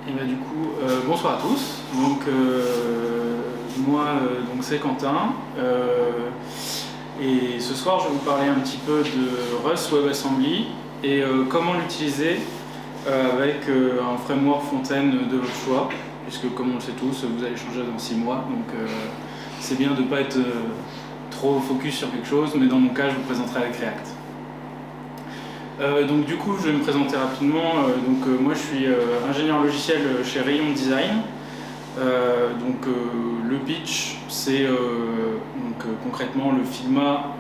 Et bah du coup, bonsoir à tous. Donc moi, donc c'est Quentin. Et ce soir, je vais vous parler un petit peu de Rust WebAssembly et comment l'utiliser avec un framework Fontaine de votre choix, puisque comme on le sait tous, vous allez changer dans 6 mois. Donc c'est bien de ne pas être trop focus sur quelque chose, mais dans mon cas, je vous présenterai avec React. Donc du coup, je vais me présenter rapidement. Moi, je suis ingénieur logiciel chez Rayon Design. Le pitch, c'est concrètement le Figma,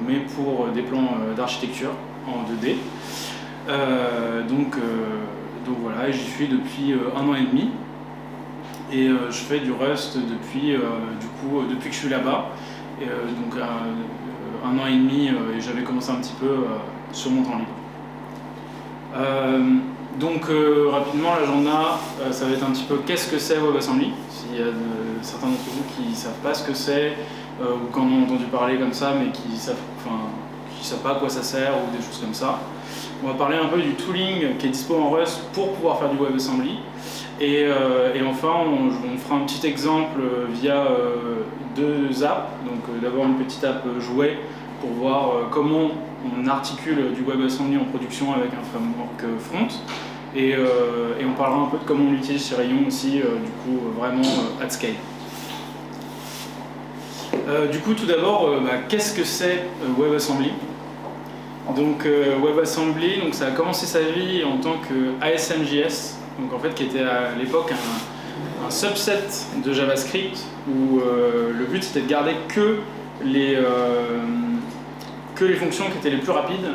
mais pour des plans d'architecture en 2D. Voilà, j'y suis depuis 1 an et demi. Et je fais du Rust depuis que je suis là-bas. Un an et demi, et j'avais commencé un petit peu sur mon temps libre. Rapidement, l'agenda, ça va être un petit peu qu'est-ce que c'est WebAssembly. S'il y a certains d'entre vous qui ne savent pas ce que c'est, ou qui en ont entendu parler comme ça, mais qui ne savent pas à quoi ça sert, ou des choses comme ça. On va parler un peu du tooling qui est dispo en Rust pour pouvoir faire du WebAssembly. Et enfin, on fera un petit exemple via 2 apps. D'abord une petite app jouet pour voir comment on articule du WebAssembly en production avec un framework front. Et on parlera un peu de comment on l'utilise chez Rayon aussi, vraiment at scale. Tout d'abord, qu'est-ce que c'est WebAssembly ? WebAssembly, ça a commencé sa vie en tant que ASM.js, qui était à l'époque un subset de JavaScript où le but c'était de garder que les fonctions qui étaient les plus rapides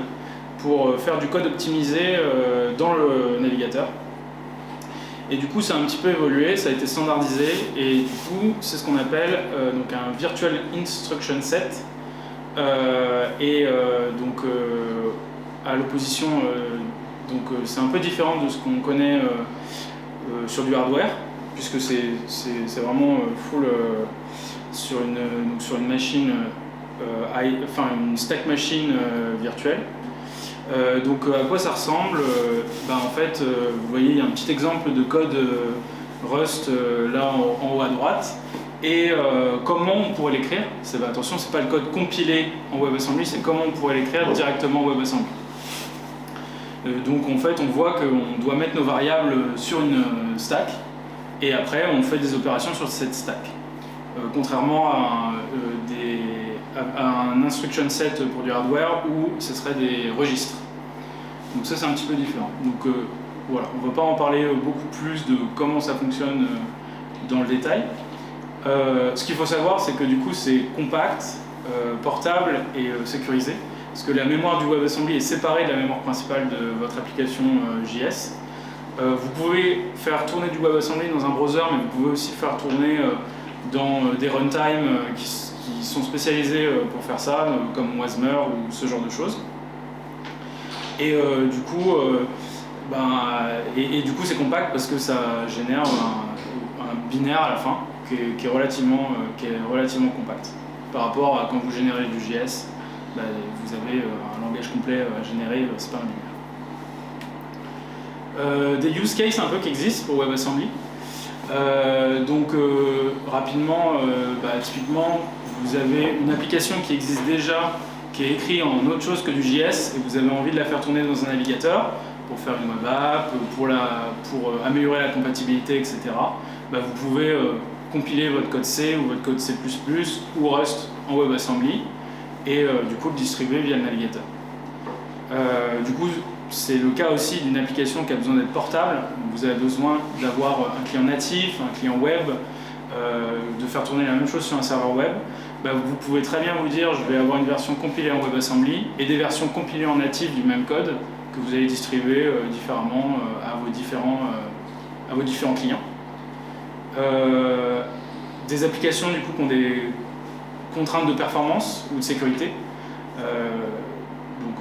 pour faire du code optimisé dans le navigateur. Et du coup, ça a un petit peu évolué, ça a été standardisé, et du coup, c'est ce qu'on appelle un Virtual Instruction Set. À l'opposition, c'est un peu différent de ce qu'on connaît sur du hardware, puisque c'est vraiment full sur une machine, une stack machine virtuelle. À quoi ça ressemble ? Vous voyez, il y a un petit exemple de code Rust là en haut à droite. Et comment on pourrait l'écrire ? Attention, c'est pas le code compilé en WebAssembly, c'est comment on pourrait l'écrire directement en WebAssembly. On voit qu'on doit mettre nos variables sur une stack, et après on fait des opérations sur cette stack. Contrairement à un instruction set pour du hardware où ce serait des registres. Donc ça, c'est un petit peu différent. Voilà, on ne va pas en parler beaucoup plus de comment ça fonctionne dans le détail. Ce qu'il faut savoir, c'est que du coup c'est compact, portable et sécurisé, parce que la mémoire du WebAssembly est séparée de la mémoire principale de votre application JS. Vous pouvez faire tourner du WebAssembly dans un browser, mais vous pouvez aussi le faire tourner dans des runtimes qui sont spécialisés pour faire ça, comme Wasmer ou ce genre de choses. Et du coup c'est compact parce que ça génère un binaire à la fin qui est relativement compact. Par rapport à quand vous générez du JS, vous avez un langage complet à générer, c'est pas un binaire. Des use cases un peu qui existent pour WebAssembly. Rapidement, typiquement, vous avez une application qui existe déjà, qui est écrite en autre chose que du JS, et vous avez envie de la faire tourner dans un navigateur pour faire une web app, pour améliorer la compatibilité, etc. Vous pouvez compiler votre code C ou votre code C++ ou Rust en WebAssembly et du coup le distribuer via le navigateur. C'est le cas aussi d'une application qui a besoin d'être portable. Vous avez besoin d'avoir un client natif, un client web, de faire tourner la même chose sur un serveur web. Vous pouvez très bien vous dire je vais avoir une version compilée en WebAssembly et des versions compilées en natif du même code que vous allez distribuer différemment à vos différents clients. Des applications du coup qui ont des contraintes de performance ou de sécurité.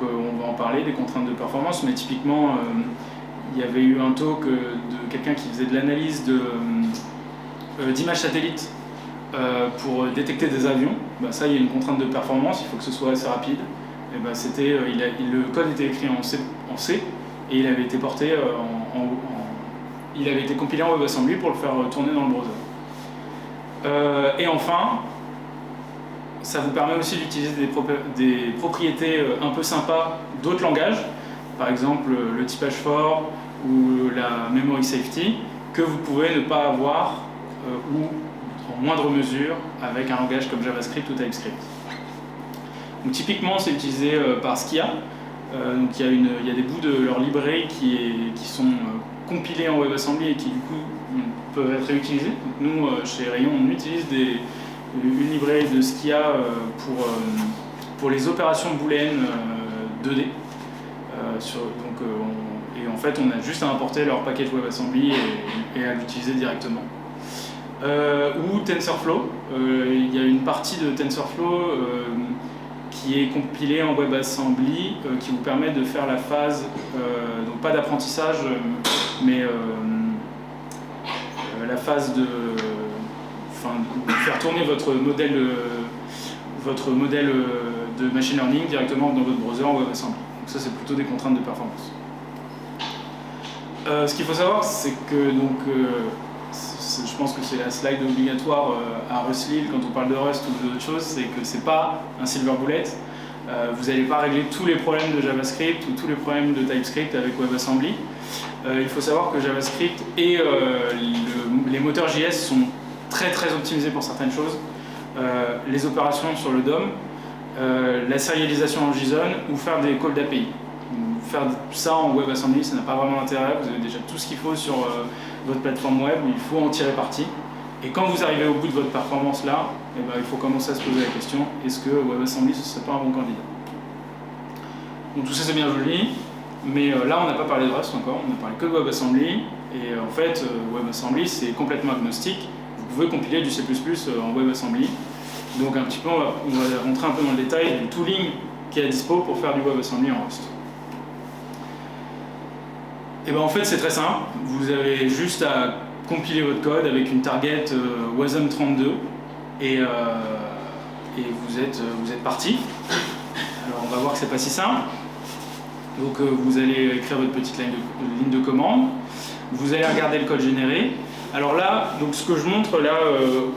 On va en parler des contraintes de performance, mais typiquement il y avait eu un talk de quelqu'un qui faisait de l'analyse d'images satellites pour détecter des avions. Ça, il y a une contrainte de performance, il faut que ce soit assez rapide. Et le code était écrit en C et il avait été porté il avait été compilé en WebAssembly pour le faire tourner dans le browser. Et enfin, ça vous permet aussi d'utiliser des propriétés un peu sympas d'autres langages, par exemple le typage fort ou la memory safety, que vous pouvez ne pas avoir ou en moindre mesure avec un langage comme JavaScript ou TypeScript. Donc, typiquement, c'est utilisé par Skia. Donc, il y a des bouts de leur librairie qui sont compilés en WebAssembly et qui du coup peuvent être réutilisés. Donc, nous, chez Rayon, on utilise une librairie de Skia pour les opérations booléennes 2D. Et en fait, on a juste à importer leur package WebAssembly et à l'utiliser directement. Ou TensorFlow. Il y a une partie de TensorFlow qui est compilée en WebAssembly qui vous permet de faire la phase, donc pas d'apprentissage, mais la phase de faire tourner votre modèle de machine learning directement dans votre browser en WebAssembly. Donc ça, c'est plutôt des contraintes de performance. Ce qu'il faut savoir, c'est que je pense que c'est la slide obligatoire à Rust.Lil quand on parle de Rust ou d'autres choses, c'est que c'est pas un silver bullet. Vous n'allez pas régler tous les problèmes de JavaScript ou tous les problèmes de TypeScript avec WebAssembly. Il faut savoir que JavaScript et les moteurs JS sont très optimisés pour certaines choses. Les opérations sur le DOM, la sérialisation en JSON ou faire des calls d'API. Faire ça en WebAssembly, ça n'a pas vraiment d'intérêt. Vous avez déjà tout ce qu'il faut sur votre plateforme web, il faut en tirer parti. Et quand vous arrivez au bout de votre performance là, eh ben, il faut commencer à se poser la question, est-ce que WebAssembly ce serait pas un bon candidat? Donc tout ça c'est bien joli, mais là on n'a pas parlé de Rust encore, on n'a parlé que de WebAssembly. Et en fait, WebAssembly c'est complètement agnostique. Vous pouvez compiler du C++ en WebAssembly. Donc un petit peu, on va rentrer un peu dans le détail du tooling qui est à dispo pour faire du WebAssembly en Rust. Et ben en fait c'est très simple, vous avez juste à compiler votre code avec une target wasm32 et vous êtes parti. Alors on va voir que c'est pas si simple. Donc vous allez écrire votre petite ligne de commande, vous allez regarder le code généré. Alors là, donc ce que je montre là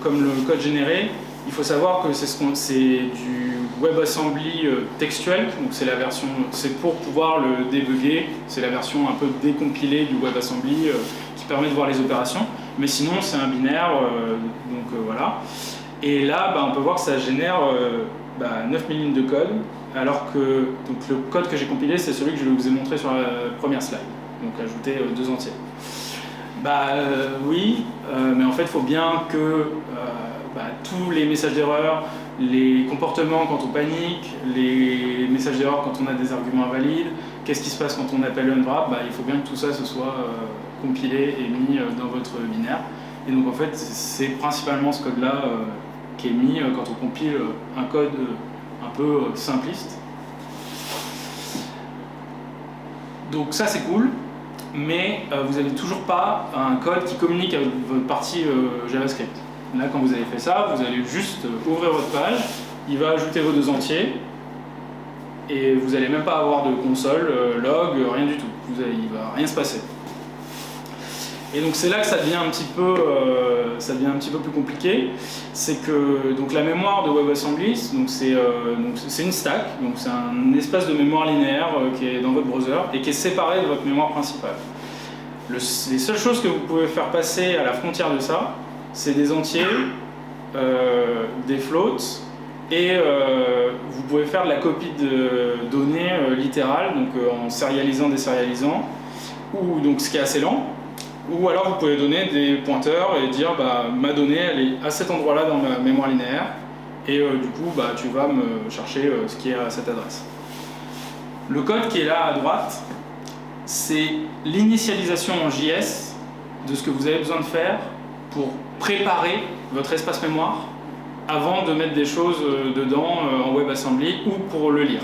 comme le code généré, il faut savoir que c'est du WebAssembly textuel, donc c'est la version, c'est pour pouvoir le débugger, c'est la version un peu décompilée du WebAssembly qui permet de voir les opérations, mais sinon c'est un binaire, voilà. Et là, on peut voir que ça génère 9000 lignes de code, alors que donc, le code que j'ai compilé, c'est celui que je vous ai montré sur la première slide, donc ajouter 2 entiers. Oui, mais en fait, il faut bien que tous les messages d'erreur, les comportements quand on panique, les messages d'erreur quand on a des arguments invalides, qu'est-ce qui se passe quand on appelle unwrap, il faut bien que tout ça se soit compilé et mis dans votre binaire. Et donc en fait, c'est principalement ce code-là qui est mis quand on compile un code un peu simpliste. Donc ça c'est cool, mais vous n'avez toujours pas un code qui communique avec votre partie JavaScript. Là, quand vous avez fait ça, vous allez juste ouvrir votre page, il va ajouter vos 2 entiers, et vous n'allez même pas avoir de console, log, rien du tout. Il ne va rien se passer. Et donc c'est là que ça devient un petit peu plus compliqué. C'est que donc, la mémoire de WebAssembly, c'est une stack, donc c'est un espace de mémoire linéaire qui est dans votre browser et qui est séparé de votre mémoire principale. Les seules choses que vous pouvez faire passer à la frontière de ça, c'est des entiers, des floats, et vous pouvez faire de la copie de données littérale, donc en sérialisant, désérialisant, ou donc ce qui est assez lent, ou alors vous pouvez donner des pointeurs et dire ma donnée elle est à cet endroit-là dans ma mémoire linéaire, et du coup tu vas me chercher ce qui est à cette adresse. Le code qui est là à droite, c'est l'initialisation en JS de ce que vous avez besoin de faire pour préparer votre espace mémoire avant de mettre des choses dedans en WebAssembly ou pour le lire.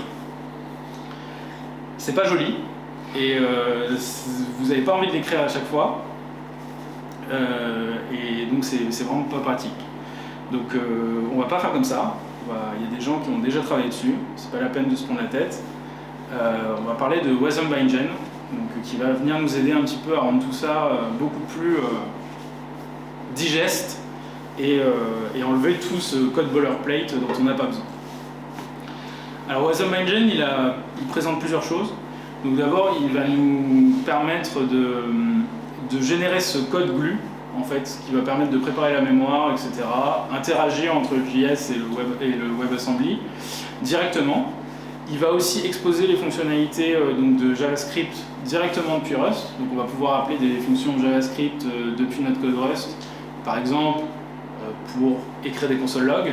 C'est pas joli et vous n'avez pas envie de l'écrire à chaque fois et donc c'est vraiment pas pratique. Donc on va pas faire comme ça. Il y a des gens qui ont déjà travaillé dessus, c'est pas la peine de se prendre la tête. On va parler de WasmBindgen. donc, qui va venir nous aider un petit peu à rendre tout ça beaucoup plus digeste et enlever tout ce code boilerplate dont on n'a pas besoin. Alors Wasm Engine, il présente plusieurs choses. Donc d'abord, il va nous permettre de générer ce code glue, en fait, qui va permettre de préparer la mémoire, etc., interagir entre le JS et le WebAssembly directement. Il va aussi exposer les fonctionnalités donc de JavaScript directement depuis Rust. Donc on va pouvoir appeler des fonctions JavaScript depuis notre code Rust, par exemple pour écrire des console logs,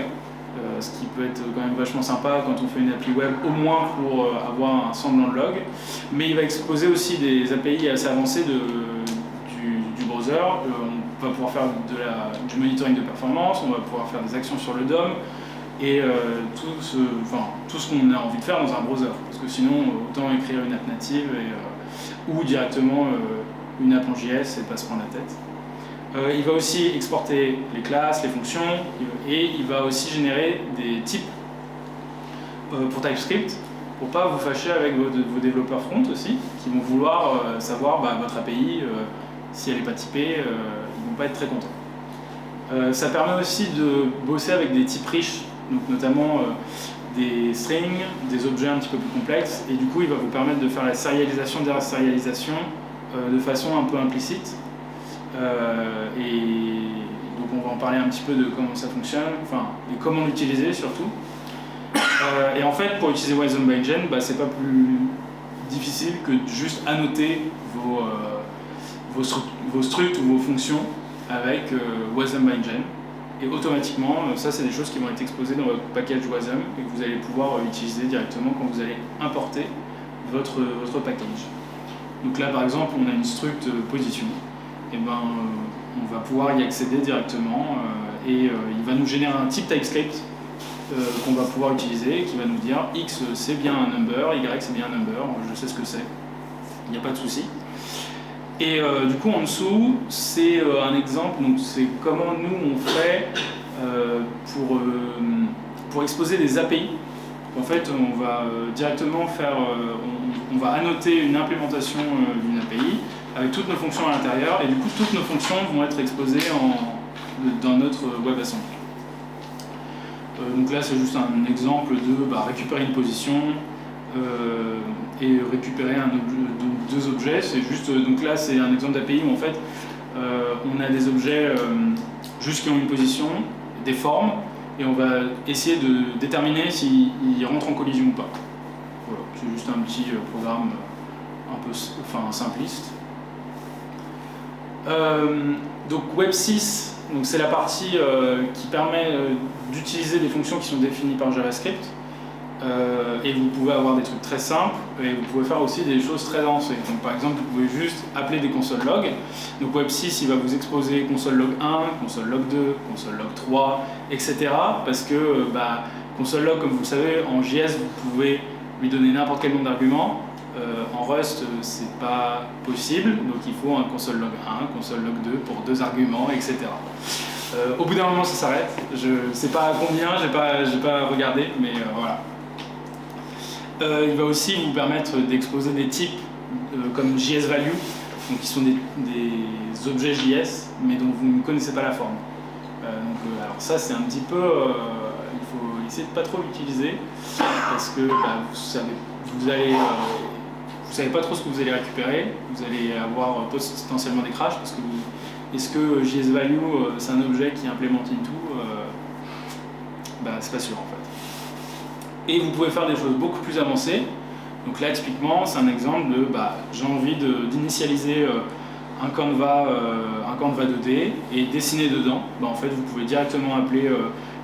ce qui peut être quand même vachement sympa quand on fait une appli web, au moins pour avoir un semblant de log. Mais il va exposer aussi des API assez avancées du browser. On va pouvoir faire du monitoring de performance, on va pouvoir faire des actions sur le DOM, et tout ce qu'on a envie de faire dans un browser. Parce que sinon, autant écrire une app native ou directement une app en JS et pas se prendre la tête. Il va aussi exporter les classes, les fonctions, et il va aussi générer des types pour TypeScript, pour pas vous fâcher avec vos développeurs front aussi, qui vont vouloir savoir votre API, si elle n'est pas typée, ils vont pas être très contents. Ça permet aussi de bosser avec des types riches, donc notamment des strings, des objets un petit peu plus complexes, et du coup il va vous permettre de faire la sérialisation derrière sérialisation de façon un peu implicite. Et donc on va en parler un petit peu de comment ça fonctionne, et comment l'utiliser surtout. Et en fait, pour utiliser Wasm Engine, c'est pas plus difficile que juste annoter vos structs ou vos fonctions avec Wasm Engine. Et automatiquement, ça c'est des choses qui vont être exposées dans votre package Wasm et que vous allez pouvoir utiliser directement quand vous allez importer votre package. Donc là par exemple, on a une struct position. Et on va pouvoir y accéder directement et il va nous générer un type TypeScript qu'on va pouvoir utiliser, qui va nous dire X c'est bien un number, Y c'est bien un number, je sais ce que c'est, il n'y a pas de souci. Et du coup en dessous, c'est un exemple, donc c'est comment nous on fait pour exposer des API. En fait, on va directement on va annoter une implémentation d'une API avec toutes nos fonctions à l'intérieur, et du coup toutes nos fonctions vont être exposées dans notre WebAssembly. Donc là c'est juste un exemple de récupérer une position et récupérer deux objets. C'est juste, donc là c'est un exemple d'API où en fait on a des objets juste qui ont une position, des formes, et on va essayer de déterminer s'ils rentrent en collision ou pas. Voilà, c'est juste un petit programme un peu simpliste. Donc Web 6, c'est la partie qui permet d'utiliser des fonctions qui sont définies par JavaScript, et vous pouvez avoir des trucs très simples et vous pouvez faire aussi des choses très avancées. Donc par exemple vous pouvez juste appeler des console logs. Donc Web 6 il va vous exposer console log 1, console log 2, console log 3, etc. Parce que console log, comme vous le savez, en JS vous pouvez lui donner n'importe quel nombre d'arguments. En Rust, c'est pas possible, donc il faut un console log 1, console log 2 pour 2 arguments, etc. Au bout d'un moment, ça s'arrête. Je sais pas combien, j'ai pas regardé, mais voilà. Il va aussi vous permettre d'exposer des types comme JSValue, donc qui sont des objets JS, mais dont vous ne connaissez pas la forme. Alors ça, c'est un petit peu, il faut essayer de pas trop l'utiliser, parce que vous savez pas trop ce que vous allez récupérer, vous allez avoir potentiellement des crashs, parce que est-ce que JSValue c'est un objet qui implémente into, c'est pas sûr en fait. Et vous pouvez faire des choses beaucoup plus avancées. Donc là typiquement c'est un exemple de j'ai envie d'initialiser un Canva 2D et dessiner dedans. En fait vous pouvez directement appeler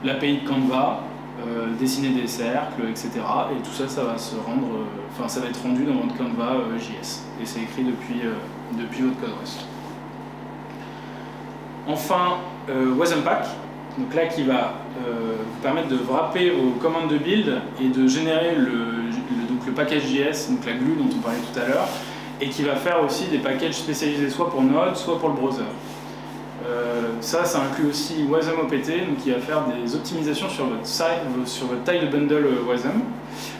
l'API de Canva, dessiner des cercles, etc. Et tout ça, ça va ça va être rendu dans votre Canva JS. Et c'est écrit depuis votre code Rust. Enfin, WasmPack, donc là qui va vous permettre de wrapper vos commandes de build et de générer le package JS, donc la glue dont on parlait tout à l'heure, et qui va faire aussi des packages spécialisés soit pour Node, soit pour le browser. Ça inclut aussi WasmOpt, donc qui va faire des optimisations sur votre taille de bundle Wasm.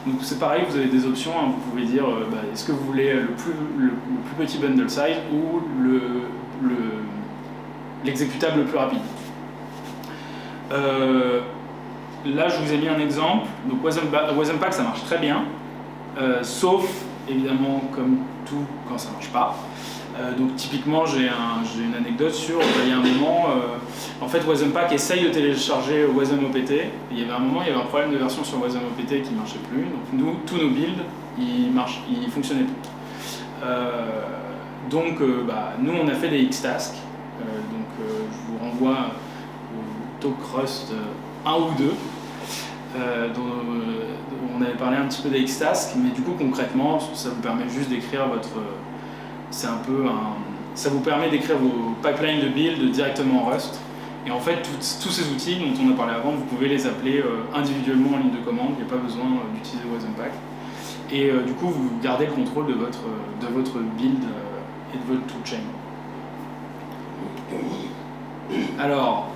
Donc c'est pareil, vous avez des options, hein, vous pouvez dire est-ce que vous voulez le plus petit bundle size ou l'exécutable le plus rapide. Là je vous ai mis un exemple, donc Wasm-Pack ça marche très bien, sauf évidemment comme tout quand ça marche pas. Donc typiquement j'ai une anecdote sur, il y a un moment, en fait Wasm-Pack essaye de télécharger WasmOpt, et il y avait un moment, il y avait un problème de version sur WasmOpt qui ne marchait plus, donc tous nos builds, ils fonctionnaient plus. Donc nous on a fait des Xtasks, je vous renvoie au talk Rust 1 ou 2, dont on avait parlé un petit peu des Xtasks, mais du coup concrètement ça vous permet juste d'écrire votre... ça vous permet d'écrire vos pipelines de build directement en Rust. Et en fait, tous ces outils dont on a parlé avant, vous pouvez les appeler individuellement en ligne de commande, il n'y a pas besoin d'utiliser Wasm-Pack. Et du coup, vous gardez le contrôle de votre build et de votre toolchain. Alors,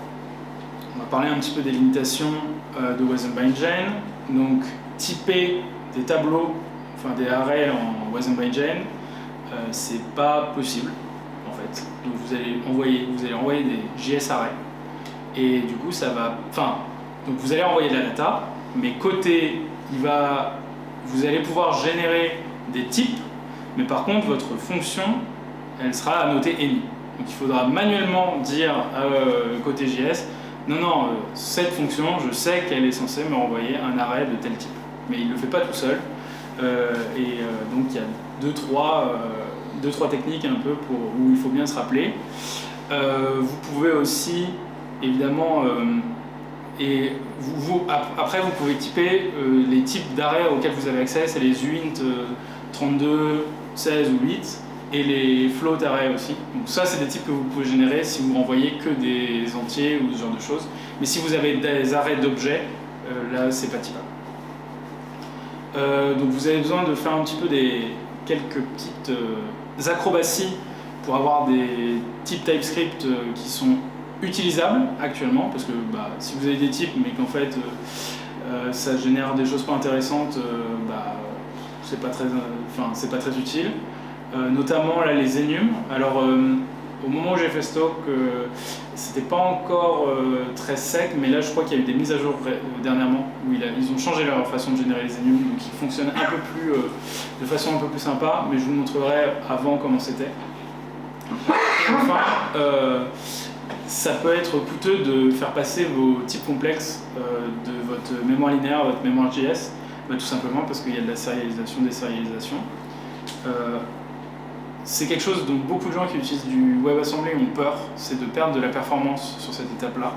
on va parler un petit peu des limitations de Wasm-Bindgen. Donc, typer des tableaux, enfin des arrays en Wasm-Bindgen, c'est pas possible en fait. Donc vous allez envoyer des JS arrays et du coup donc vous allez envoyer de la data, mais côté vous allez pouvoir générer des types, mais par contre votre fonction elle sera annotée any. Donc il faudra manuellement dire côté JS non, cette fonction je sais qu'elle est censée me renvoyer un array de tel type, mais il le fait pas tout seul. Donc il y a deux, trois techniques un peu où il faut bien se rappeler. Vous pouvez aussi, évidemment, après vous pouvez typer les types d'arrays auxquels vous avez accès, c'est les uint 32, 16 ou 8, et les float arrays aussi. Donc ça c'est des types que vous pouvez générer si vous renvoyez que des entiers ou ce genre de choses. Mais si vous avez des arrays d'objets, là c'est pas typable. Donc vous avez besoin de faire un petit peu quelques petites acrobaties pour avoir des types TypeScript qui sont utilisables actuellement, parce que si vous avez des types mais qu'en fait ça génère des choses pas intéressantes, c'est pas très utile. Notamment là les enums. Alors au moment où j'ai fait ce talk, c'était pas encore très sec, mais là je crois qu'il y a eu des mises à jour dernièrement où ils ont changé leur façon de générer les enums, donc ils fonctionnent un peu plus, de façon un peu plus sympa, mais je vous montrerai avant comment c'était. Et enfin, ça peut être coûteux de faire passer vos types complexes de votre mémoire linéaire à votre mémoire JS, tout simplement parce qu'il y a de la sérialisation, désérialisation. C'est quelque chose dont beaucoup de gens qui utilisent du WebAssembly ont peur, c'est de perdre de la performance sur cette étape-là.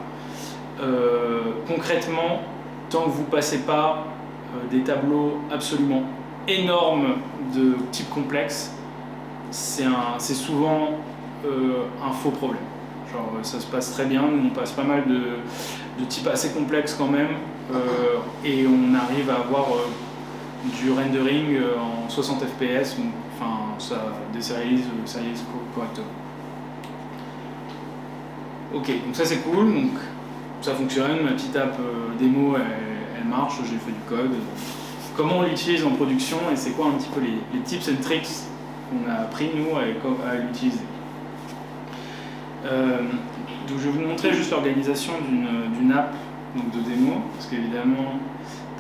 Concrètement, tant que vous ne passez pas des tableaux absolument énormes de types complexes, c'est souvent un faux problème. Genre, ça se passe très bien, nous on passe pas mal de types assez complexes quand même, et on arrive à avoir du rendering en 60 fps, ça désérialise correctement. Ok, donc ça c'est cool, donc ça fonctionne, ma petite app démo elle marche, j'ai fait du code. Comment on l'utilise en production et c'est quoi un petit peu les tips and tricks qu'on a appris nous à l'utiliser. Donc je vais vous montrer juste l'organisation d'une app donc de démo, parce qu'évidemment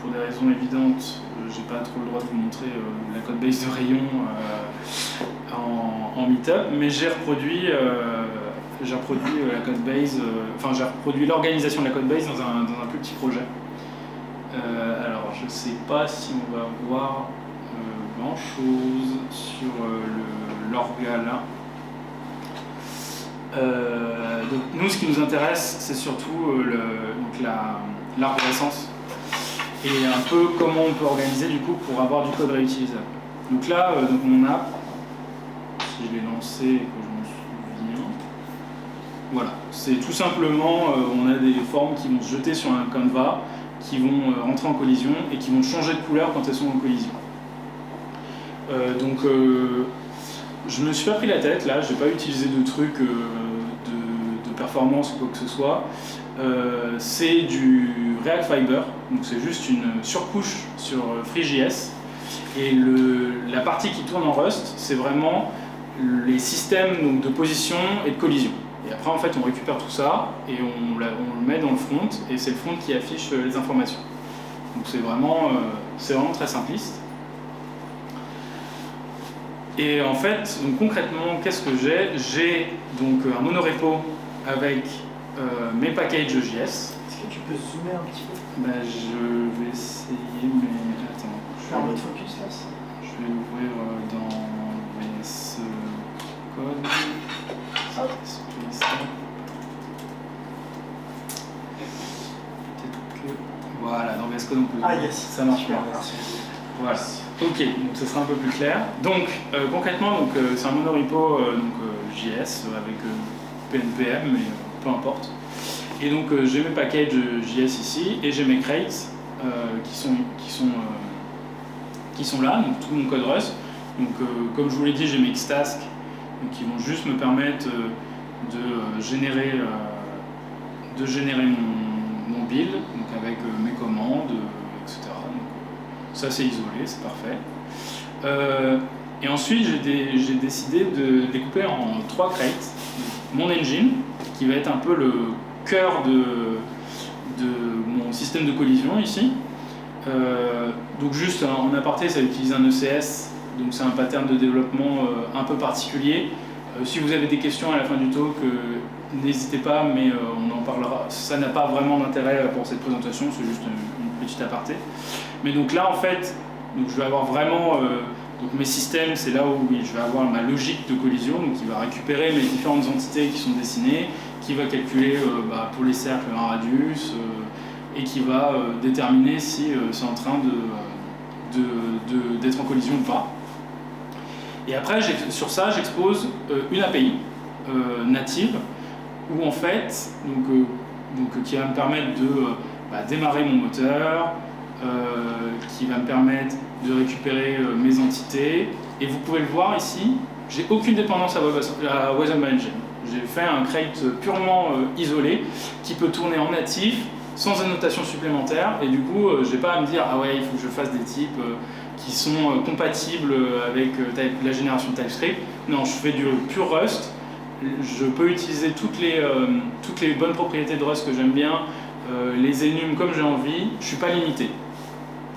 pour des raisons évidentes, j'ai pas trop le droit de vous montrer la codebase de Rayon en meetup, mais j'ai reproduit la codebase, j'ai reproduit l'organisation de la codebase dans un plus petit projet. Alors je sais pas si on va voir grand chose sur l'orga là. Donc nous ce qui nous intéresse c'est surtout l'arborescence et un peu comment on peut organiser du coup pour avoir du code réutilisable. Donc là, mon app, si je l'ai lancé et que je me souviens, voilà, c'est tout simplement, on a des formes qui vont se jeter sur un canevas, qui vont rentrer en collision et qui vont changer de couleur quand elles sont en collision. Je me suis pas pris la tête là, j'ai pas utilisé de trucs de performance ou quoi que ce soit. C'est du React Fiber, donc c'est juste une surcouche sur FreeJS. Et la partie qui tourne en Rust, c'est vraiment les systèmes donc, de position et de collision. Et après, en fait, on récupère tout ça et on le met dans le front, et c'est le front qui affiche les informations. Donc c'est vraiment très simpliste. Et en fait, donc, concrètement, qu'est-ce que j'ai? J'ai donc un monorepo avec mes packages JS. Est-ce que tu peux zoomer un petit peu? Bah, je vais essayer, mais attends. Je vais en mode focus là. Je vais ouvrir dans VS Code. Hop. Peut-être que. Voilà, dans VS Code on peut. Ah yes, ça marche bien. Voilà. Ok, donc ce sera un peu plus clair. Donc concrètement, c'est un monorepo JS avec PNPM, mais peu importe. Et donc j'ai mes packages JS ici et j'ai mes crates qui sont là, donc tout mon code Rust. Donc comme je vous l'ai dit, j'ai mes Xtask qui vont juste me permettre de générer mon build, donc avec mes commandes, etc. Donc, ça c'est isolé, c'est parfait. Et ensuite j'ai décidé de découper en 3 crates. Mon engine, qui va être un peu le cœur de mon système de collision ici. Donc juste en aparté, ça utilise un ECS, donc c'est un pattern de développement un peu particulier. Si vous avez des questions à la fin du talk, n'hésitez pas, mais on en parlera. Ça n'a pas vraiment d'intérêt pour cette présentation, c'est juste une petite aparté. Mais donc là en fait, donc je vais avoir vraiment donc mes systèmes, c'est là où je vais avoir ma logique de collision, donc il va récupérer mes différentes entités qui sont dessinées, qui va calculer pour les cercles un radius, et qui va déterminer si c'est en train d'être en collision ou pas. Et après, sur ça, j'expose une API native, où en fait, qui va me permettre de démarrer mon moteur, qui va me permettre de récupérer mes entités. Et vous pouvez le voir ici, j'ai aucune dépendance à WebAssembly Engine. J'ai fait un crate purement isolé qui peut tourner en natif sans annotation supplémentaire, et du coup j'ai pas à me dire ah ouais il faut que je fasse des types qui sont compatibles avec la génération TypeScript. Non, je fais du pur Rust. Je peux utiliser toutes les bonnes propriétés de Rust que j'aime bien, les énumes comme j'ai envie, je suis pas limité.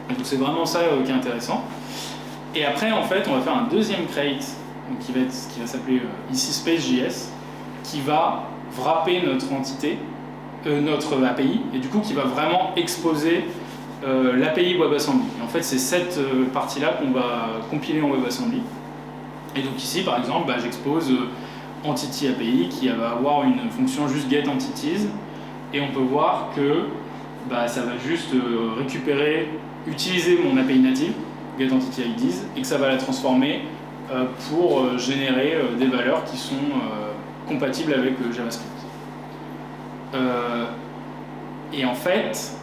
Donc c'est vraiment ça qui est intéressant. Et après en fait on va faire un deuxième crate donc, qui va s'appeler ici Space.js, qui va wrapper notre entité, notre API, et du coup qui va vraiment exposer l'API WebAssembly. Et en fait c'est cette partie-là qu'on va compiler en WebAssembly. Et donc ici par exemple j'expose Entity API qui va avoir une fonction juste getEntities, et on peut voir que ça va juste utiliser mon API native, getEntityIDs, et que ça va la transformer pour générer des valeurs qui sont compatibles avec JavaScript. Et en fait,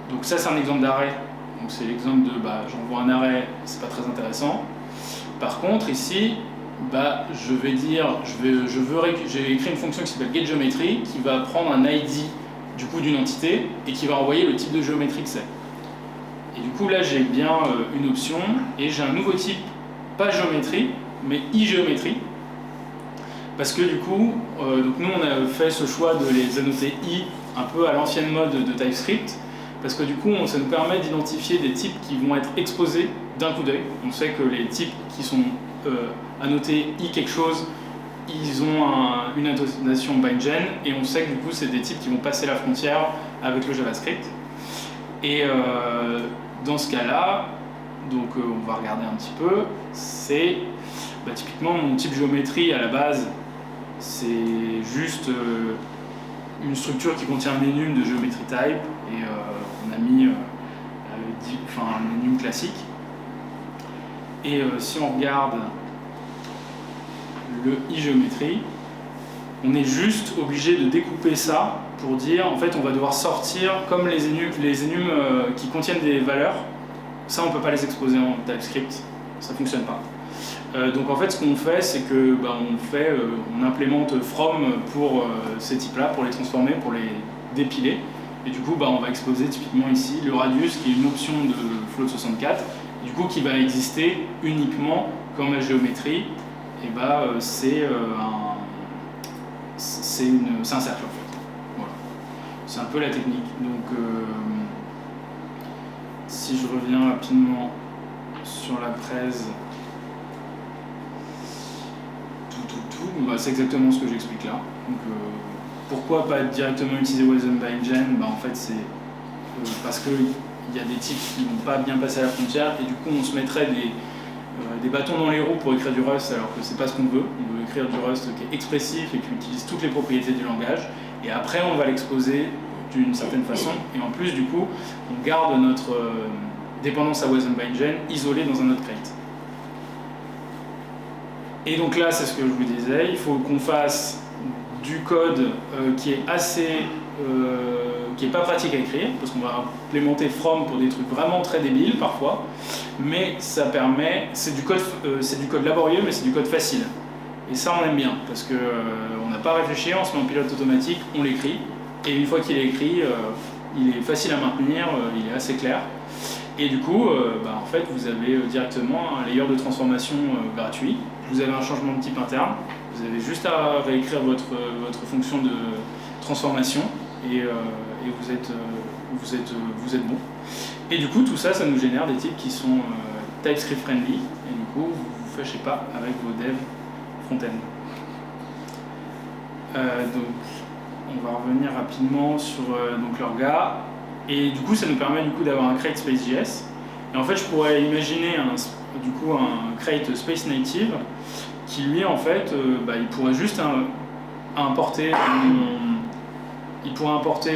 donc ça c'est un exemple d'arrêt. Donc c'est l'exemple de j'envoie un arrêt, c'est pas très intéressant. Par contre ici, j'ai écrit une fonction qui s'appelle getGeometry qui va prendre un ID du coup d'une entité et qui va envoyer le type de géométrie que c'est. Et du coup là j'ai bien une option et j'ai un nouveau type, pas géométrie mais iGéométrie, parce que du coup donc nous on a fait ce choix de les annoter i un peu à l'ancienne mode de TypeScript, parce que du coup ça nous permet d'identifier des types qui vont être exposés d'un coup d'œil. On sait que les types qui sont annotés i quelque chose, ils ont une intonation bindgen, et on sait que du coup c'est des types qui vont passer la frontière avec le JavaScript. Et dans ce cas-là, donc on va regarder un petit peu, c'est typiquement mon type géométrie à la base, c'est juste une structure qui contient un enum de geometry type, et on a mis un enum classique. Et si on regarde le iGéométrie, on est juste obligé de découper ça pour dire en fait on va devoir sortir comme les enums qui contiennent des valeurs. Ça on peut pas les exposer en TypeScript, ça fonctionne pas. Donc en fait, ce qu'on fait, c'est que on implémente from pour ces types-là, pour les transformer, pour les dépiler. Et du coup, on va exposer typiquement ici le radius, qui est une option de float64, du coup qui va exister uniquement quand ma géométrie, et c'est un cercle en fait. Voilà. C'est un peu la technique. Donc si je reviens rapidement sur la presse, c'est exactement ce que j'explique là. Donc, pourquoi pas directement utiliser Wasm by Engine? En fait, c'est parce qu'il y a des types qui vont pas bien passer à la frontière, et du coup on se mettrait des bâtons dans les roues pour écrire du Rust, alors que c'est pas ce qu'on veut. On veut écrire du Rust qui est expressif et qui utilise toutes les propriétés du langage, et après on va l'exposer d'une certaine façon, et en plus du coup on garde notre dépendance à Wasm by Engine isolée dans un autre crate. Et donc là, c'est ce que je vous disais, il faut qu'on fasse du code qui est qui est pas pratique à écrire, parce qu'on va implémenter from pour des trucs vraiment très débiles parfois, mais ça permet, c'est du code laborieux, mais c'est du code facile. Et ça, on aime bien, parce que on n'a pas réfléchi, on se met en pilote automatique, on l'écrit, et une fois qu'il est écrit, il est facile à maintenir, il est assez clair. Et du coup, en fait, vous avez directement un layer de transformation gratuit. Vous avez un changement de type interne. Vous avez juste à réécrire votre fonction de transformation et vous êtes bon. Et du coup, tout ça, ça nous génère des types qui sont TypeScript friendly. Et du coup, vous ne vous fâchez pas avec vos devs front-end. Donc, on va revenir rapidement sur l'orga. Et du coup, ça nous permet d'avoir un crate Space.js. Et en fait, je pourrais imaginer un crate Space Native qui, lui, en fait, il pourrait juste importer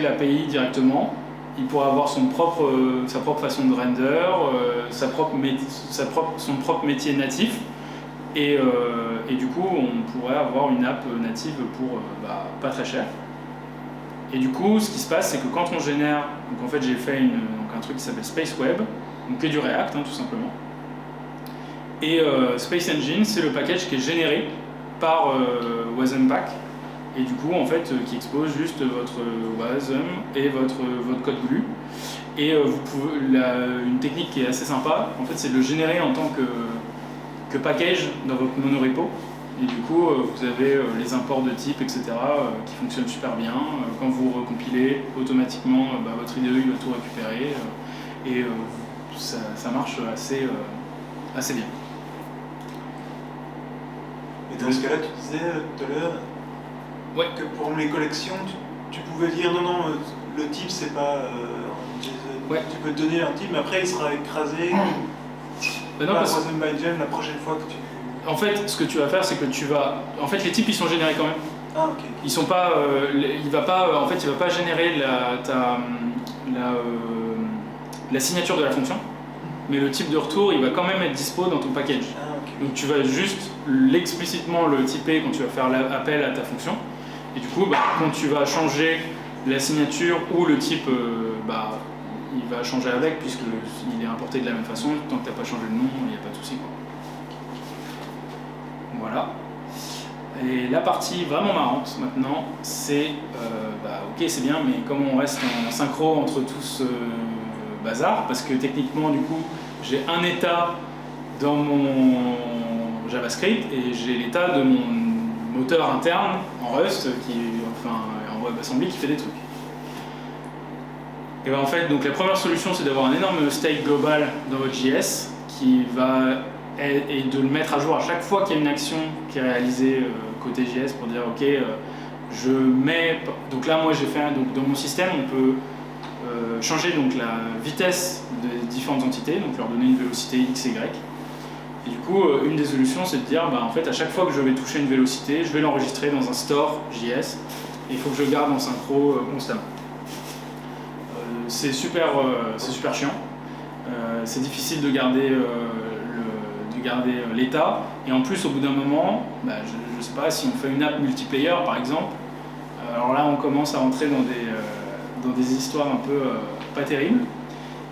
l'API directement. Il pourrait avoir sa propre façon de render, son propre métier natif. Et du coup, on pourrait avoir une app native pour pas très cher. Et du coup, ce qui se passe, c'est que quand on génère, donc en fait j'ai fait un truc qui s'appelle Space Web, donc qui est du React tout simplement. Et Space Engine, c'est le package qui est généré par Wasm-Pack, et du coup en fait qui expose juste votre Wasm et votre code glue. Et une technique qui est assez sympa, en fait, c'est de le générer en tant que package dans votre monorepo. Et du coup, vous avez les imports de type, etc. Qui fonctionnent super bien. Quand vous recompilez, automatiquement, votre IDE il va tout récupérer. Et ça marche assez bien. Et dans ce cas-là, tu disais tout à l'heure que pour les collections, tu pouvais dire non, le type c'est pas JSON. Tu peux te donner un type, mais après il sera écrasé par Wasm by Engine la prochaine fois que tu... En fait, ce que tu vas faire, c'est que en fait, les types, ils sont générés quand même. Ah, ok. Ils sont pas... il va pas générer la signature de la fonction, mais le type de retour, il va quand même être dispo dans ton package. Ah, okay. Donc tu vas juste explicitement le typer quand tu vas faire l'appel à ta fonction. Et du coup, quand tu vas changer la signature ou le type, il va changer avec, puisqu'il est importé de la même façon. Tant que tu n'as pas changé le nom, il n'y a pas de souci. Voilà. Et la partie vraiment marrante maintenant, c'est ok, c'est bien, mais comment on reste en synchro entre tout ce bazar? Parce que techniquement, du coup, j'ai un état dans mon JavaScript et j'ai l'état de mon moteur interne en Rust, en WebAssembly, qui fait des trucs. Et en fait, donc la première solution, c'est d'avoir un énorme state global dans votre JS et de le mettre à jour à chaque fois qu'il y a une action qui est réalisée côté JS pour dire ok, je mets. Donc là, moi j'ai fait dans mon système, on peut changer la vitesse des différentes entités, donc leur donner une vélocité x, y. Et du coup, une des solutions, c'est de dire en fait, à chaque fois que je vais toucher une vélocité, je vais l'enregistrer dans un store JS et il faut que je le garde en synchro constamment. C'est super chiant. C'est difficile de garder l'état, et en plus au bout d'un moment, je sais pas, si on fait une app multiplayer par exemple, alors là on commence à rentrer dans des histoires un peu pas terribles,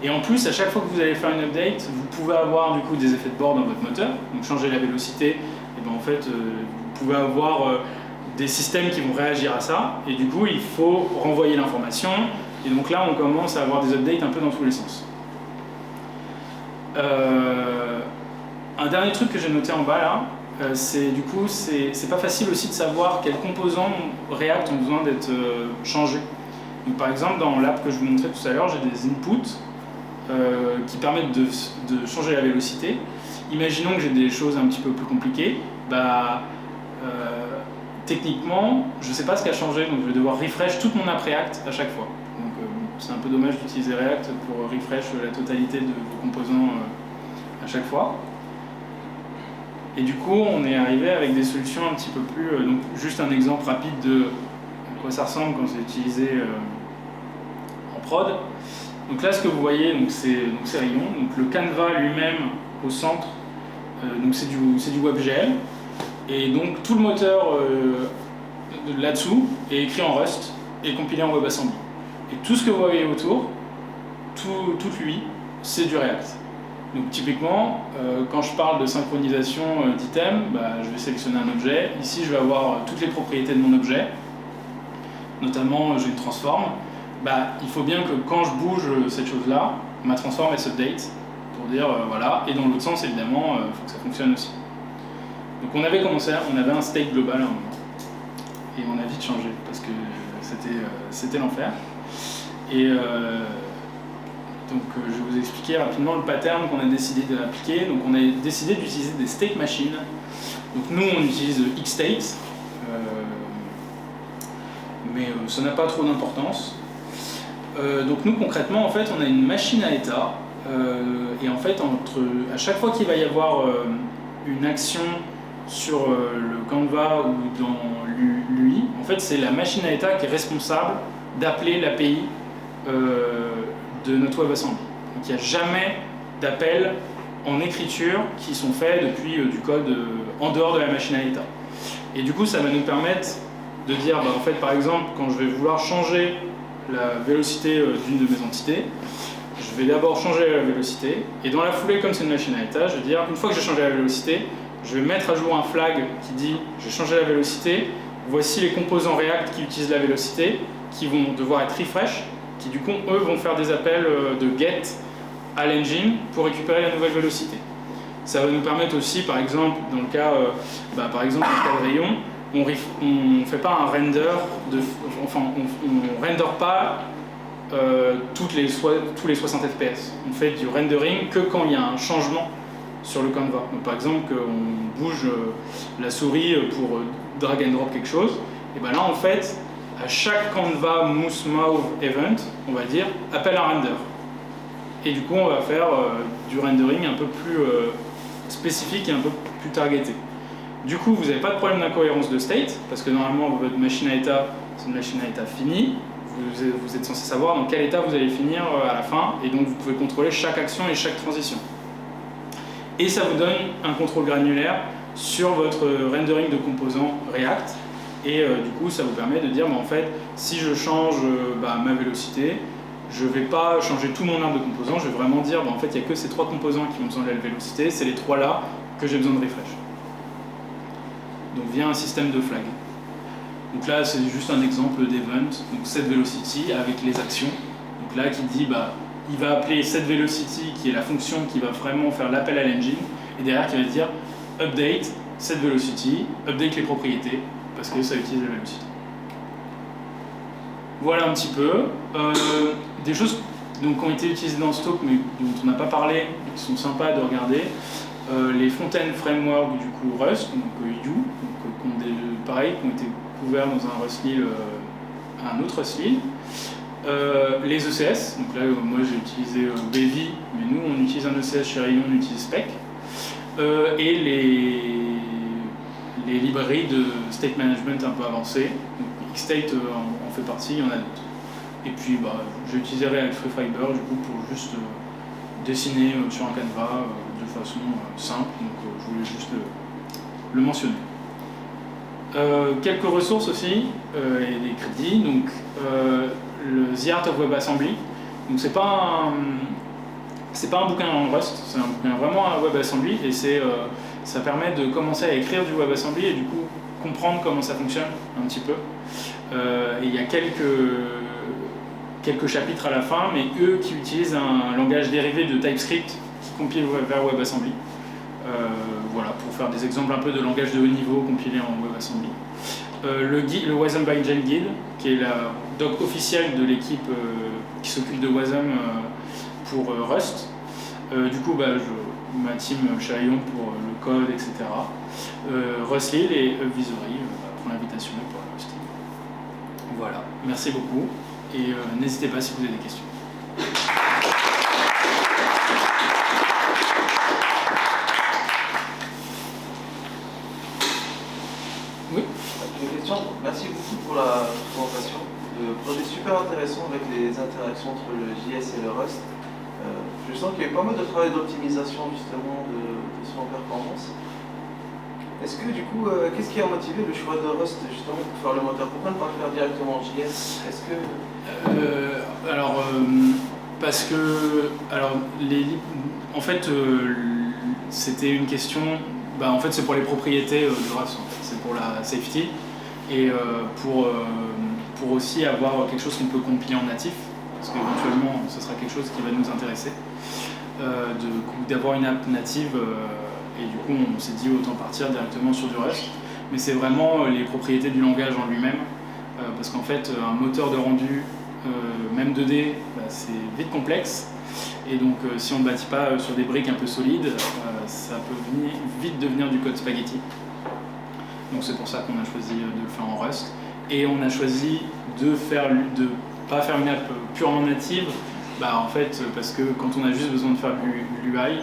Et en plus, à chaque fois que vous allez faire une update, vous pouvez avoir du coup des effets de bord dans votre moteur. Donc changer la vélocité, et ben en fait, vous pouvez avoir des systèmes qui vont réagir à ça. Et du coup, il faut renvoyer l'information. Et donc là, on commence à avoir des updates un peu dans tous les sens. Un dernier truc que j'ai noté en bas là, c'est du coup, c'est pas facile aussi de savoir quels composants React ont besoin d'être changés. Donc, par exemple, dans l'app que je vous montrais tout à l'heure, j'ai des inputs qui permettent de changer la vélocité. Imaginons que j'ai des choses un petit peu plus compliquées. Techniquement, je ne sais pas ce qui a changé, donc je vais devoir refresh toute mon app React à chaque fois. Donc c'est un peu dommage d'utiliser React pour refresh la totalité de vos composants à chaque fois. Et du coup, on est arrivé avec des solutions un petit peu plus... donc juste un exemple rapide de à quoi ça ressemble quand c'est utilisé en prod. Donc là, ce que vous voyez, c'est Rayon. Donc le Canva lui-même au centre, donc c'est du WebGL. Et donc tout le moteur là-dessous est écrit en Rust et compilé en WebAssembly. Et tout ce que vous voyez autour, tout lui, c'est du React. Donc typiquement, quand je parle de synchronisation d'items, je vais sélectionner un objet. Ici, je vais avoir toutes les propriétés de mon objet. Notamment, j'ai une transform. Il faut bien que quand je bouge cette chose-là, ma transform elle s'update pour dire voilà. Et dans l'autre sens, évidemment, il faut que ça fonctionne aussi. Donc on avait commencé, on avait un state global à un moment. Et on a vite changé parce que c'était l'enfer. Et donc je vais vous expliquer rapidement le pattern qu'on a décidé d'appliquer. Donc on a décidé d'utiliser des state machines. Donc nous on utilise xstate, mais ça n'a pas trop d'importance. Donc nous concrètement en fait on a une machine à état et en fait à chaque fois qu'il va y avoir une action sur le Canva ou dans l'UI, en fait c'est la machine à état qui est responsable d'appeler l'API de notre WebAssembly. Donc il n'y a jamais d'appels en écriture qui sont faits depuis du code en dehors de la machine à état. Et du coup ça va nous permettre de dire en fait par exemple quand je vais vouloir changer la vélocité d'une de mes entités, je vais d'abord changer la vélocité et dans la foulée comme c'est une machine à état, je vais dire une fois que j'ai changé la vélocité, je vais mettre à jour un flag qui dit j'ai changé la vélocité, voici les composants React qui utilisent la vélocité, qui vont devoir être refresh, qui du coup eux vont faire des appels de get à l'engine pour récupérer la nouvelle vélocité. Ça va nous permettre aussi par exemple dans le cas par exemple dans le cas de Rayon, on ne fait pas un render on render pas tous les 60 fps. On fait du rendering que quand il y a un changement sur le Canva. Donc, par exemple, qu'on bouge la souris pour drag and drop quelque chose, et bien là en fait, à chaque Canva Mouse Move Event, on va dire appel à render. Et du coup, on va faire du rendering un peu plus spécifique et un peu plus targeté. Du coup, vous n'avez pas de problème d'incohérence de state, parce que normalement, votre machine à état, c'est une machine à état finie. Vous êtes censé savoir dans quel état vous allez finir à la fin, et donc vous pouvez contrôler chaque action et chaque transition. Et ça vous donne un contrôle granulaire sur votre rendering de composants React, et du coup, ça vous permet de dire, en fait, si je change ma vélocité, je ne vais pas changer tout mon arbre de composants, je vais vraiment dire, en fait, il n'y a que ces 3 composants qui ont besoin de la vélocité, c'est les 3 là que j'ai besoin de refresh. Donc via un système de flag. Donc là c'est juste un exemple d'event, donc setVelocity avec les actions. Donc là qui dit il va appeler setVelocity qui est la fonction qui va vraiment faire l'appel à l'engine et derrière qui va dire update setVelocity, update les propriétés parce que ça utilise la vélocité. Voilà un petit peu. Des choses donc, qui ont été utilisées dans Stoke mais dont on n'a pas parlé, qui sont sympas de regarder. Les Fontaine Framework du coup Rust, donc You, pareil, qui ont été couverts dans un Rustlil, un autre Rustlil. Les ECS, donc là moi j'ai utilisé Bevy, mais nous on utilise un ECS chez Rayon, on utilise Spec. Et les librairies de state management un peu avancées, donc Xstate en fait partie, il y en a d'autres. Et puis j'ai utilisé React Free Fiber du coup pour juste dessiner sur un canevas de façon simple, donc je voulais juste le mentionner. Quelques ressources aussi et des crédits, donc le The Art of WebAssembly. Donc c'est pas c'est pas un bouquin en Rust, c'est un bouquin vraiment à WebAssembly et ça permet de commencer à écrire du WebAssembly et du coup comprendre comment ça fonctionne un petit peu. Et il y a quelques chapitres à la fin, mais eux qui utilisent un langage dérivé de TypeScript qui compile vers WebAssembly. Voilà, pour faire des exemples un peu de langage de haut niveau compilé en WebAssembly. Le Wasm by Gen Guide, qui est la doc officielle de l'équipe qui s'occupe de Wasm pour Rust. Du coup, ma team chez Ion pour le code, etc. Ruslil et Visory pour l'invitation et pour le hosting. Voilà, merci beaucoup et n'hésitez pas si vous avez des questions. Oui. Une question. Merci beaucoup pour la présentation. Le projet super intéressant avec les interactions entre le JS et le Rust. Je sens qu'il y a eu pas mal de travail d'optimisation justement de son performance. Est-ce que du coup, qu'est-ce qui a motivé le choix de Rust justement pour faire le moteur? Pourquoi ne pas le faire directement en JS? Est-ce que... parce que en fait c'était une question, en fait c'est pour les propriétés de Rust, en fait. C'est pour la safety et pour aussi avoir quelque chose qu'on peut compiler en natif, parce qu'éventuellement ce sera quelque chose qui va nous intéresser, d'avoir une app native. Et du coup, on s'est dit autant partir directement sur du Rust. Mais c'est vraiment les propriétés du langage en lui-même. Parce qu'en fait, un moteur de rendu, même 2D, c'est vite complexe. Et donc, si on ne bâtit pas sur des briques un peu solides, ça peut vite devenir du code spaghetti. Donc c'est pour ça qu'on a choisi de le faire en Rust. Et on a choisi de pas faire une app purement native, en fait, parce que quand on a juste besoin de faire l'UI,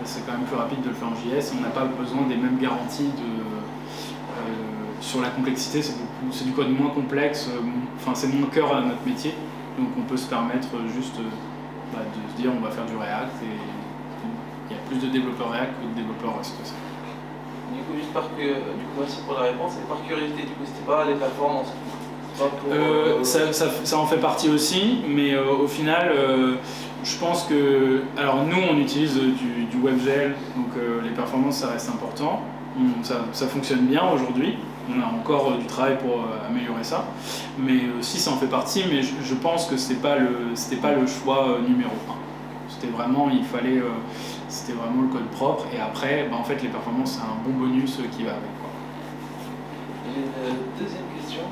c'est quand même plus rapide de le faire en JS. On n'a pas besoin des mêmes garanties sur la complexité. C'est du code moins complexe. C'est moins cœur à notre métier. Donc on peut se permettre juste de se dire on va faire du React. Et il y a plus de développeurs React que de développeurs Rust aussi. Du coup, merci pour la réponse. Et par curiosité, du coup, c'était pas les performances? Ça en fait partie aussi, mais au final, je pense que... Alors nous, on utilise du WebGL, donc les performances, ça reste important. Ça fonctionne bien aujourd'hui. On a encore du travail pour améliorer ça. Mais si ça en fait partie, mais je pense que c'était pas le choix numéro 1. C'était vraiment, c'était vraiment le code propre. Et après, en fait, les performances, c'est un bon bonus qui va avec, quoi. J'ai une deuxième question.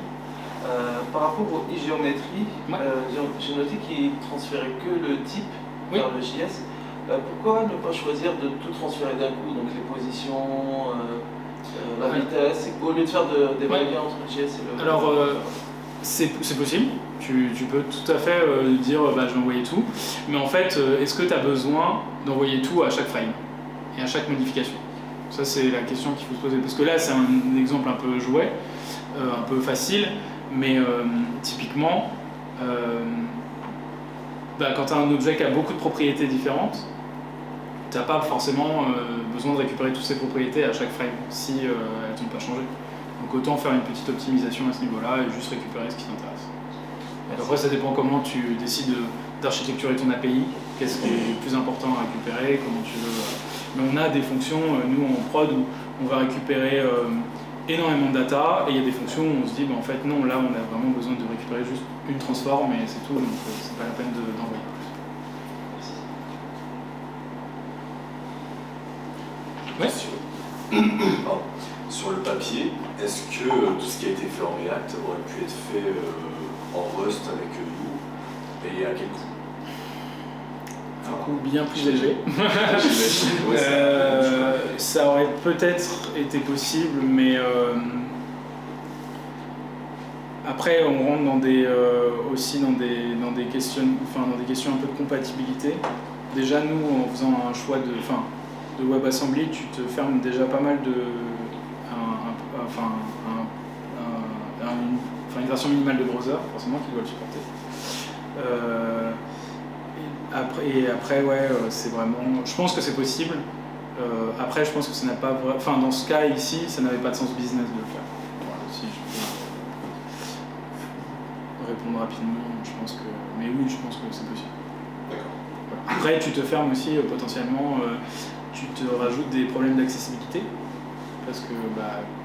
Par rapport aux e-géométries, j'ai noté qu'il transférait que le type vers le JS. Pourquoi ne pas choisir de tout transférer d'un coup, donc les positions, la vitesse, au lieu de faire des va-et-vient entre le JS et le... Alors, c'est possible, tu peux tout à fait dire je vais envoyer tout, mais en fait, est-ce que tu as besoin d'envoyer tout à chaque frame et à chaque modification? Ça, c'est la question qu'il faut se poser, parce que là, c'est un exemple un peu jouet, un peu facile. Mais typiquement, quand tu as un objet qui a beaucoup de propriétés différentes, tu n'as pas forcément besoin de récupérer toutes ces propriétés à chaque frame si elles n'ont pas changé. Donc autant faire une petite optimisation à ce niveau-là et juste récupérer ce qui t'intéresse. Après, ça dépend comment tu décides d'architecturer ton API, qu'est-ce qui est le plus important à récupérer, comment tu veux. Mais on a des fonctions, nous en prod, où on va récupérer énormément de data, et il y a des fonctions où on se dit en fait non, là on a vraiment besoin de récupérer juste une transform et c'est tout, donc c'est pas la peine d'envoyer plus. Ouais. Sur le papier, est-ce que tout ce qui a été fait en React aurait pu être fait en Rust avec nous, et à quel coût? Un coût bien plus élevé. Ça aurait peut-être été possible, mais après on rentre aussi dans des questions un peu de compatibilité. Déjà nous, en faisant un choix de WebAssembly, tu te fermes déjà pas mal une version minimale de browser, forcément, qui doit le supporter. Après, c'est vraiment... Je pense que c'est possible. Après, je pense que ça n'a pas... dans ce cas ici, ça n'avait pas de sens business de le faire. Voilà, si je peux répondre rapidement, je pense que... Mais oui, je pense que c'est possible. D'accord. Voilà. Après, tu te fermes aussi potentiellement, tu te rajoutes des problèmes d'accessibilité. Parce que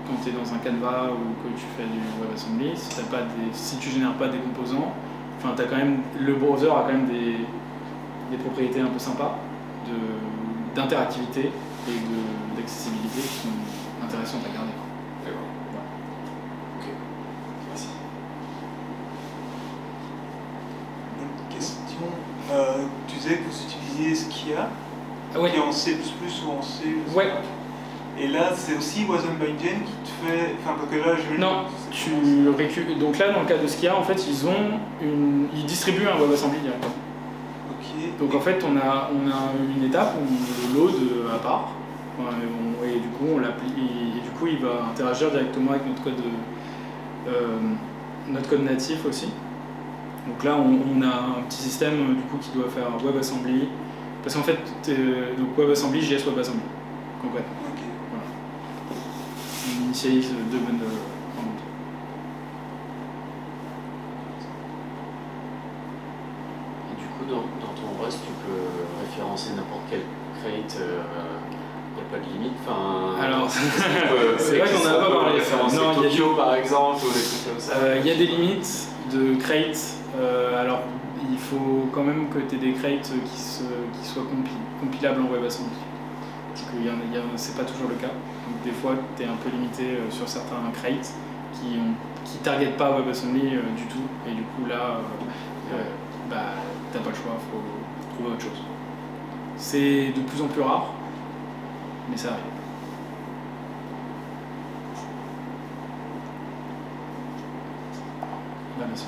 quand tu es dans un Canva ou que tu fais du WebAssembly, si tu génères pas des composants, le browser a quand même des propriétés un peu sympas d'interactivité et d'accessibilité qui sont intéressantes à garder. D'accord. Ouais. Ok. Merci. Une question. Tu disais que vous utilisiez Skia, Oui. qui est en C++ ou en C. Ouais. Et là, c'est aussi WasmByGen qui te fait. Enfin, parce que là, je. Non, donc là, dans le cas de Skia, en fait, ils distribuent un WebAssembly directement. Ok. Donc en fait, on a une étape où on le load à part, et du coup, on l'applique, et du coup, il va interagir directement avec notre code natif aussi. Donc là, on a un petit système du coup qui doit faire WebAssembly, parce qu'en fait, donc WebAssembly, JS WebAssembly, concrètement. Ok. Voilà. On initialise deux bundles en même temps. Et du coup, dans ton Rust, tu peux référencer n'importe quel crate, il n'y a pas de limite. Alors, c'est vrai qu'on n'a pas parlé. Référencer Tokyo par exemple, ou des trucs comme ça. Il y a des limites de crate. Alors, il faut quand même que tu aies des crates qui soient compilables en WebAssembly. Parce que c'est pas toujours le cas. Donc, des fois, tu es un peu limité sur certains crates qui targetent pas WebAssembly du tout. Et du coup, là, t'as pas le choix, il faut trouver autre chose. C'est de plus en plus rare, mais ça arrive. Merci.